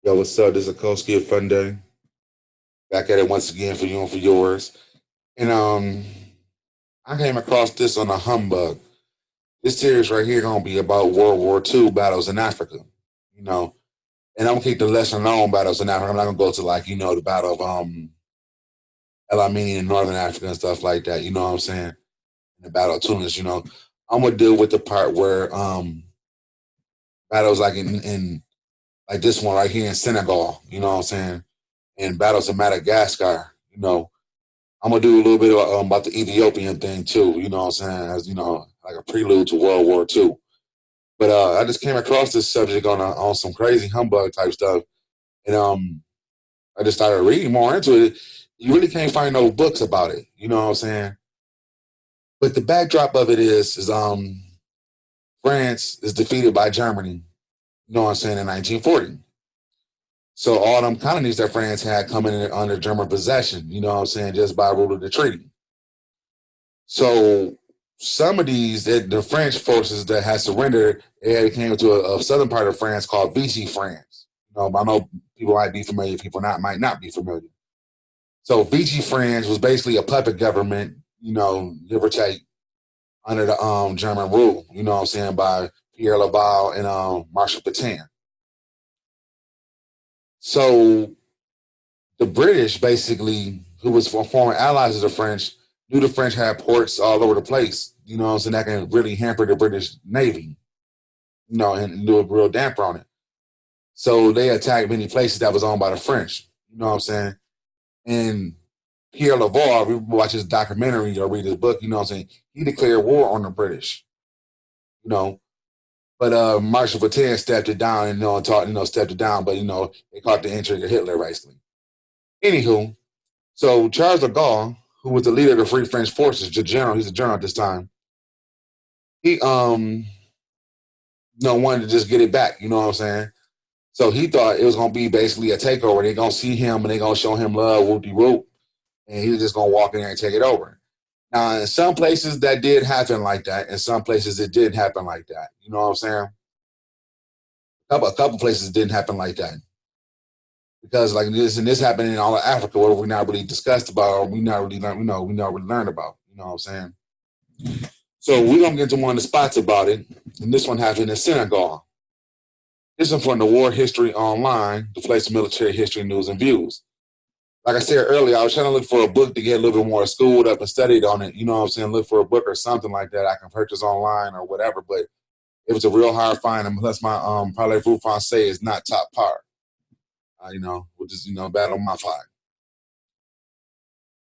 Yo, what's up? This is Akoski of Fun Day. Back at it once again for you and for yours. And I came across this on a humbug. This series right here gonna be about World War II battles in Africa. You know, and I'm gonna keep the lesser known battles in Africa. I'm not gonna go to the Battle of El Amini in Northern Africa and stuff like that. You know what I'm saying? And the Battle of Tunis. I'm gonna deal with the part where battles like in like this one right here in Senegal. You know what I'm saying? And battles in Madagascar. I'm gonna do a little bit about the Ethiopian thing too. You know what I'm saying? As like a prelude to World War II. But I just came across this subject on some crazy humbug type stuff, and I just started reading more into it. You really can't find no books about it. You know what I'm saying? But the backdrop of it is France is defeated by Germany. You know what I'm saying, in 1940. So all them colonies that France had coming in under German possession. You know what I'm saying, just by rule of the treaty. So some of the French forces that had surrendered, it came to a southern part of France called Vichy France. I know people might be familiar, people might not be familiar. So Vichy France was basically a puppet government, give or take, under the German rule. You know what I'm saying, by Pierre Laval and Marshal Pétain. So the British, basically, who was former allies of the French, knew the French had ports all over the place. You know what I'm saying? That can really hamper the British Navy, and do a real damper on it. So they attacked many places that was owned by the French. You know what I'm saying? And Pierre Laval, we watch his documentary or read his book, you know what I'm saying? He declared war on the British, you know. But Marshal Pétain stepped it down and stepped it down, but they caught the intrigue of Hitler basically. Anywho, so Charles de Gaulle, who was the leader of the Free French forces, he's a general at this time. He wanted to just get it back, you know what I'm saying? So he thought it was gonna be basically a takeover. They're gonna see him and they're gonna show him love, whoop de whoop, and he was just gonna walk in there and take it over. Now, in some places that did happen like that, in some places it didn't happen like that. You know what I'm saying? A couple places didn't happen like that because like this happened in all of Africa where we not really discussed about or we not really learned, we not really learned about. You know what I'm saying? So we're gonna get to one of the spots about it, and this one happened in Senegal. This one from the War History Online, the place of military history news and views. Like I said earlier, I was trying to look for a book to get a little bit more schooled up and studied on it. You know what I'm saying? Look for a book or something like that I can purchase online or whatever. But it was a real hard find unless my parlez-vous français is not top par. Which is bad on my side.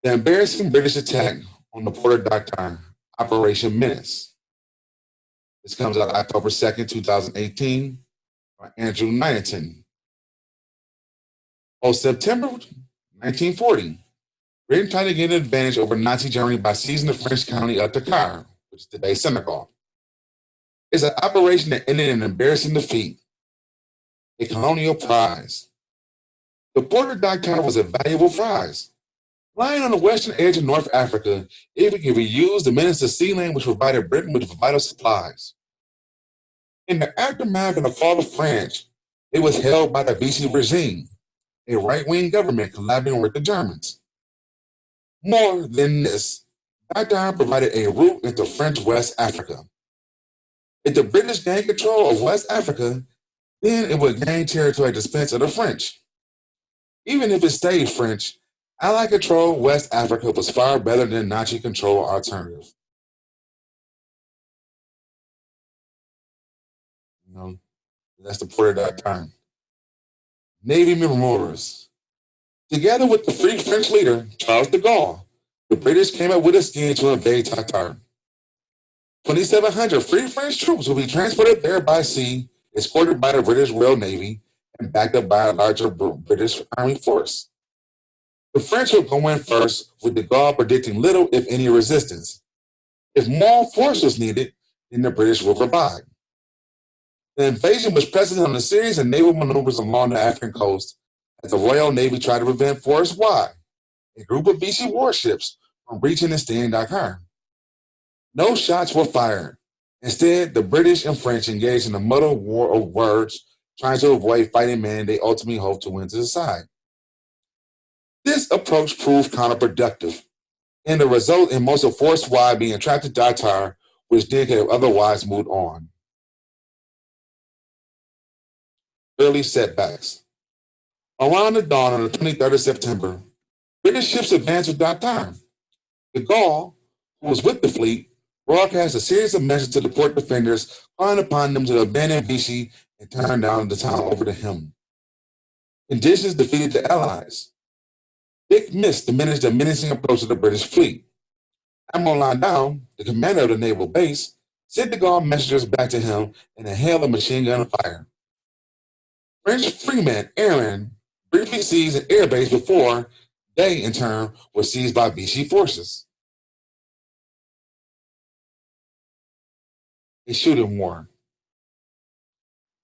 The embarrassing British attack on the Port of Dakar, Operation Menace. This comes out October 2nd, 2018, by Andrew Knighton. On September 1940, Britain tried to gain an advantage over Nazi Germany by seizing the French colony of Dakar, which is today Senegal. It's an operation that ended in an embarrassing defeat, a colonial prize. The Port of Dakar was a valuable prize. Lying on the western edge of North Africa, it could be used to manage the sea lane which provided Britain with vital supplies. In the aftermath of the fall of France, it was held by the Vichy regime, a right-wing government collaborating with the Germans. More than this, Dakar provided a route into French West Africa. If the British gained control of West Africa, then it would gain territory at the expense of the French. Even if it stayed French, Allied control of West Africa was far better than Nazi control alternative. That's the port of that time. Navy memorials. Together with the Free French leader, Charles de Gaulle, the British came up with a scheme to invade Dakar. 2,700 Free French troops will be transported there by sea, escorted by the British Royal Navy, and backed up by a larger British Army force. The French would go in first, with de Gaulle predicting little, if any, resistance. If more force was needed, then the British would provide. The invasion was precedent on a series of naval maneuvers along the African coast as the Royal Navy tried to prevent Forrest Y, a group of Vichy warships, from reaching and staying Dakar. No shots were fired. Instead, the British and French engaged in a muddled war of words trying to avoid fighting men they ultimately hoped to win to the side. This approach proved counterproductive, and the result in most of Force Y being trapped at Dakar, which they could have otherwise moved on. Early setbacks. Around the dawn on the 23rd of September, British ships advanced to Dakar. De Gaulle, who was with the fleet, broadcast a series of messages to the port defenders, calling upon them to abandon Vichy and turn down the town over to him. Conditions defeated the Allies. Dick missed diminished the menacing approach of the British fleet. Admiral Landau, the commander of the naval base, sent de Gaulle messengers back to him in a hail of machine gun fire. French freeman Aaron briefly seized an airbase before they, in turn, were seized by Vichy forces. A shooting war.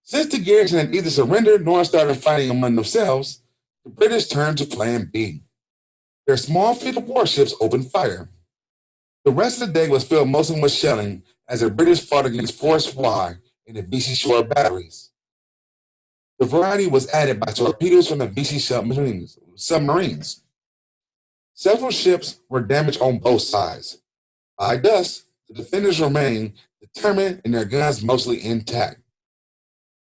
Since the garrison had neither surrendered nor started fighting among themselves, the British turned to Plan B. Their small fleet of warships opened fire. The rest of the day was filled mostly with shelling as the British fought against Force Y and the Vichy shore batteries. The variety was added by torpedoes from the Vichy submarines. Several ships were damaged on both sides. By dusk, the defenders remained determined and their guns mostly intact.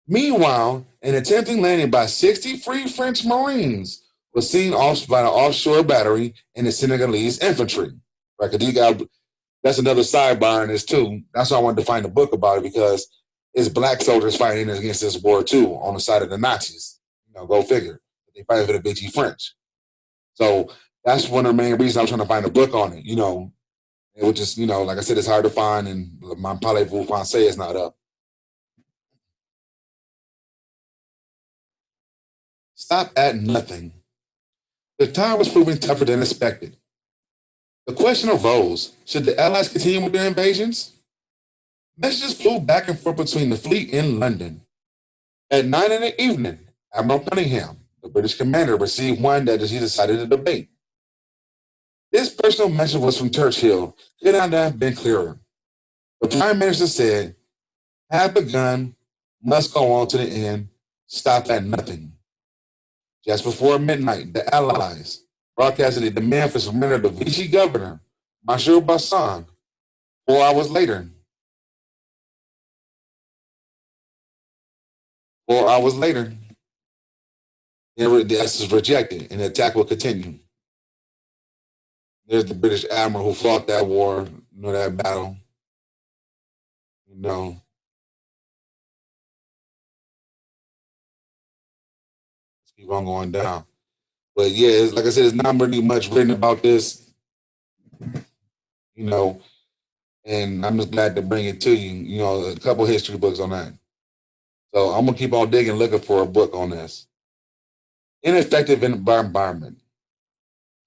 Meanwhile, an attempting landing by 60 Free French Marines was seen off by an offshore battery and the Senegalese infantry. Right, that's another sidebar in this too. That's why I wanted to find a book about it, because it's black soldiers fighting against this war too on the side of the Nazis. Go figure. They fight for the Vichy French. So that's one of the main reasons I was trying to find a book on it. It was just, like I said, it's hard to find, and my parlez-vous français is not up. Stop at nothing. The time was proving tougher than expected. The question arose, should the Allies continue with their invasions? Messages flew back and forth between the fleet in London. At 9 in the evening, Admiral Cunningham, the British commander, received one that he decided to debate. This personal message was from Churchill, could not have been clearer. The Prime Minister said, have begun, must go on to the end, stop at nothing. Just before midnight, the Allies broadcasted a demand for surrender to the Vichy governor, Monsieur Bassan. 4 hours later, this was rejected and the attack will continue. There's the British admiral who fought that war, that battle. Let's keep on going down. But yeah, like I said, there's not really much written about this, and I'm just glad to bring it to you, a couple history books on that. So I'm going to keep on digging, looking for a book on this. Ineffective bombardment.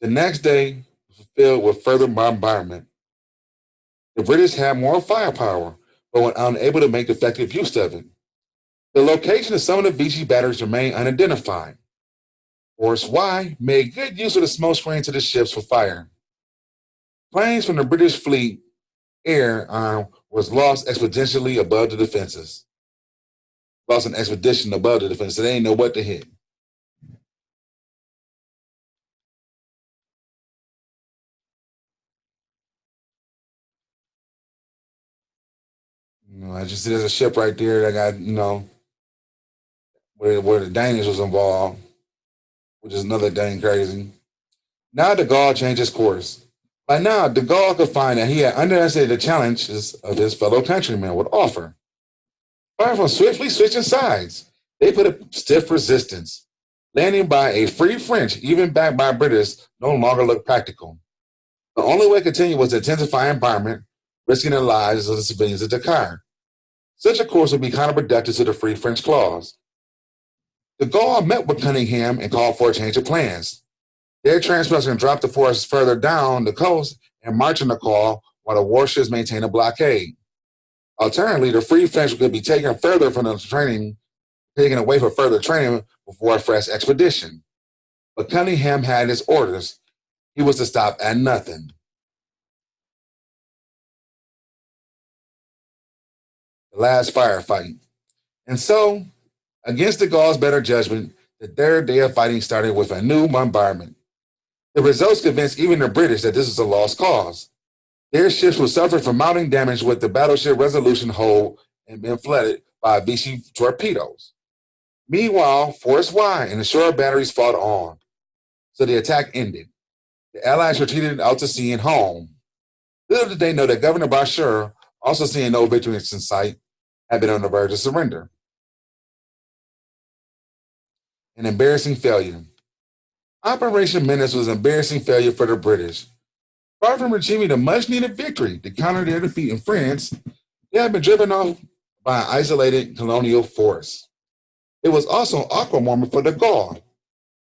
The next day was filled with further bombardment. The British had more firepower, but were unable to make effective use of it. The location of some of the Vichy batteries remained unidentified. Force Y made good use of the smoke screen to the ships for fire. Planes from the British fleet air arm was lost expeditionally above the defenses. Lost an expedition above the defense, so they didn't know what to hit. I just see there's a ship right there that got, where the Danish was involved, which is another dang crazy. Now de Gaulle changed his course. By now, de Gaulle could find that he had underestimated the challenges of his fellow countrymen would offer. Far from swiftly switching sides, they put up stiff resistance. Landing by a free French, even backed by British, no longer looked practical. The only way to continue was to intensify bombardment, risking the lives of the civilians of Dakar. Such a course would be counterproductive to the Free French clause. De Gaulle met with Cunningham and called for a change of plans. Their transfers can drop the force further down the coast and march on the call while the warships maintain a blockade. Alternatively, the Free French could be taken away for further training before a fresh expedition. But Cunningham had his orders. He was to stop at nothing. The last firefight. And so, Against the Gauls' better judgment, the third day of fighting started with a new bombardment. The results convinced even the British that this was a lost cause. Their ships would suffer from mounting damage with the battleship Resolution hull and been flooded by Vichy torpedoes. Meanwhile, Force Y and the shore batteries fought on, so the attack ended. The Allies retreated out to sea and home. Little did they know that Governor Bashir, also seeing no victories in sight, had been on the verge of surrender. An embarrassing failure. Operation Menace was an embarrassing failure for the British. Far from achieving a much-needed victory to counter their defeat in France, they had been driven off by an isolated colonial force. It was also an awkward moment for de Gaulle.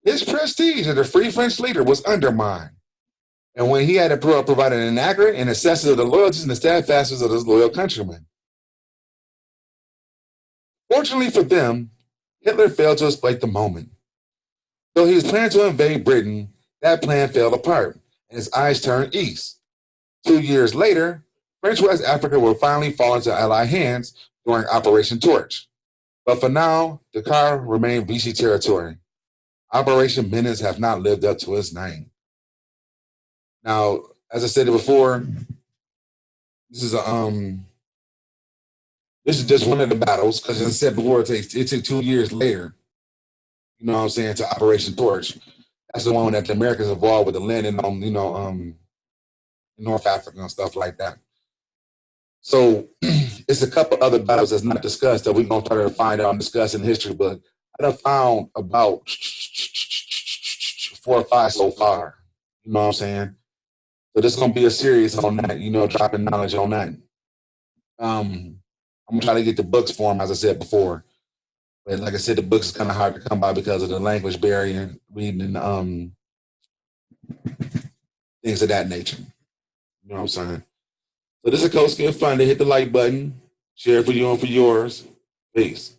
His prestige as a free French leader was undermined, and when he had to provide an inaccurate and assessment of the loyalties and the steadfastness of his loyal countrymen. Fortunately for them, Hitler failed to exploit the moment. Though he was planning to invade Britain, that plan fell apart, and his eyes turned east. 2 years later, French West Africa will finally fall into Allied hands during Operation Torch. But for now, Dakar remained Vichy territory. Operation Menace have not lived up to its name. Now, as I said before, this is just one of the battles, because as I said before, it took 2 years later, you know what I'm saying, to Operation Torch. That's the one that the Americans involved with the landing on, North Africa and stuff like that. So it's a couple other battles that's not discussed that we're going to try to find out and discuss in the history book. I done found about 4 or 5 so far. You know what I'm saying? So this is going to be a series on that, dropping knowledge on that. I'm going to try to get the books for them, as I said before. But like I said, the books is kind of hard to come by because of the language barrier, reading and things of that nature. You know what I'm saying? So this is Coach Skin Fun. Hit the like button, share it for you and for yours. Peace.